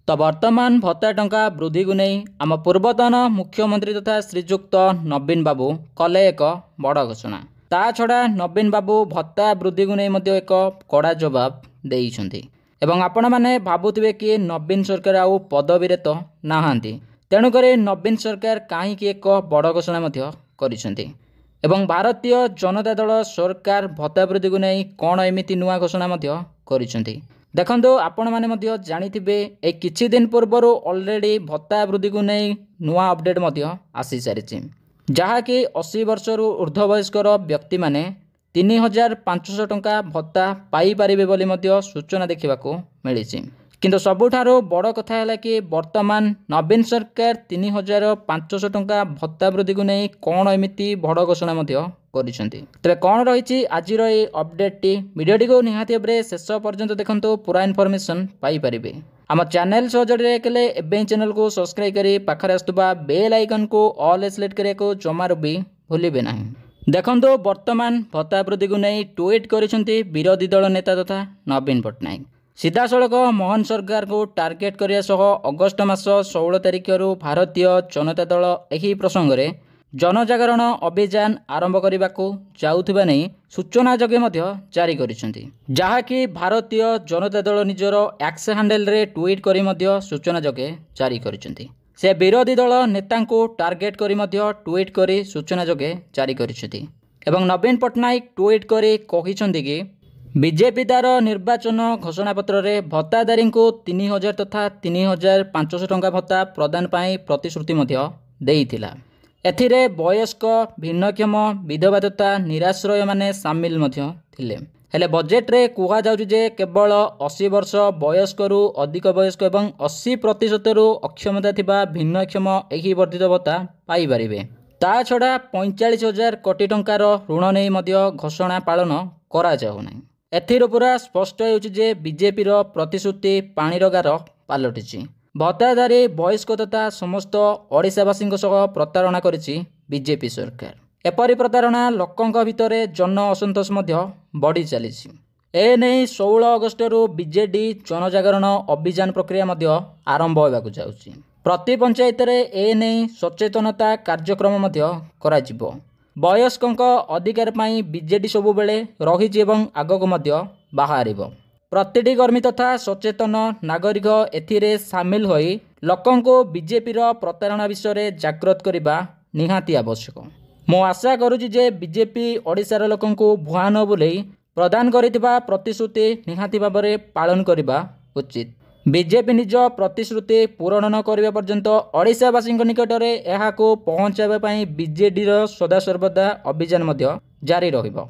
तो वर्तमान भत्ता टंका वृद्धि को नहीं आम पूर्वतन मुख्यमंत्री तथा श्रीजुक्त नवीन बाबू कले एक बड़ घोषणा। ता छड़ा नवीन बाबू भत्ता वृद्धि को नहीं एक कड़ा जवाब देइछन्ति। एवं आपण माने भाबुथिबे कि नवीन सरकार आउ पदवी तो नाहांती, तेणुक नवीन सरकार कहीं एक बड़ घोषणा करिसेंति। एवं भारतीय जनता दल सरकार भत्ता वृद्धि को नहीं कौन एमिति नुआ घोषणा करिसेंति। देखो आपण मैंने जानिथिबे ए किछि दिन पूर्व ऑलरेडी भत्ता वृद्धि को नहीं नुआ अपडेट आसी सारी, जहाँकि 80 वर्ष ऊर्ध्व वयस्कर व्यक्ति माने 3500 टंका भत्ता पाई पारिबे बोली सूचना देखा मिली। किंतु सबुठारो बड़ कथा है कि वर्तमान नवीन सरकार 3500 टंका भत्ता वृद्धि को नहीं कौन एमिति बड़ घोषणा करिसेंति। तबे कौन रही आज अपडेट टी वीडियोटी को निहाती भाव शेष पर्यंत देखंतु पूरा इनफॉरमेशन पाई परिबे। आम चैनल सहजरे केले एबे चैनल को सब्सक्राइब करी पाखरे आस्तुबा बेल आइकन को ऑल सिलेक्ट करिया को जमारू भी भूलिबे नाही। देखंतु वर्तमान भत्ता वृद्धि को नहीं ट्वीट करिसेंति विरोधी दल नेता तथा नवीन पट्टनायक। सीधा सड़क मोहन सरकार को टार्गेट करिया सह अगस्ट मास 16 तारिख भारतीय जनता दल एही प्रसंग रे जनजागरण अभियान आरंभ करने को जाउथिबा नहीं सूचना जगे जारी करिसेंति, जहाँकि भारतीय जनता दल निजर एक्स हैंडल रे ट्वीट करी सूचना जगे जारी करिसेंति। से विरोधी दल नेता को टार्गेट करी ट्वीट करी सूचना जगे जारी करिसेंति। एवं नवीन पट्टनायक ट्वीट करी कहिसेंति कि बीजेपी तार निर्वाचन घोषणा पत्र रे भत्तादारी को 3000 तथा 3500 टंका भत्ता प्रदान पाई प्रतिश्रुति देइथिला। एथिरे वयस्क भिन्नक्षम विधवा तथा निराश्रय माने सामिल थिले। हेले बजेट रे कुहा जाउछि जे केवल 80 वर्ष वयस्क रु अधिक वयस्क एवं 80% रु अक्षमता थिबा भिन्नक्षम एही वर्धित भत्ता पाई परिबे। ता छड़ा 45,000 कोटी टंकार ऋण नै घोषणा पालन करा जाउ नै। एथिरो पूरा स्पष्ट होउछि जे बीजेपी रो प्रतिश्रुति पाणीर गार पालटिछि। भत्ताधारी वयस्क तथा समस्त ओडिशावासी सह प्रतारणा करिछि बीजेपी सरकार। एपरि प्रतारणा लोकंक भितरे जन असंतोष बढ़ी चलीछि। एने 16 अगस्ट बीजेडी जनजागरण अभियान प्रक्रिया आरंभ होगाकु जाउछि। प्रति पंचायत रे एने सचेतनता कार्यक्रम करा जिवो। वयस्कंक अधिकार पाई बीजेडी सबु बेले रहिछि एवं आगको बाहरिबो। प्रतिटी कर्मी तथा सचेतन नागरिक एथिरे सामिल होई लोकंको बीजेपी रो प्रतारणा विषय जागृत करिबा निहाती आवश्यक। मो आशा करूछि जे बीजेपी ओडिशार लोकंको भुआ न बुलेई प्रदान करिथिबा प्रतिश्रुति निहाती भाबरे पालन करिबा उचित। बीजेपी निज प्रतिश्रुति पूरण न करिबा पर्यंत ओडिशावासी निकट में यह पहुँचाइबा पई बीजेडी रो सदा सर्वदा अभियान जारी रहिबो।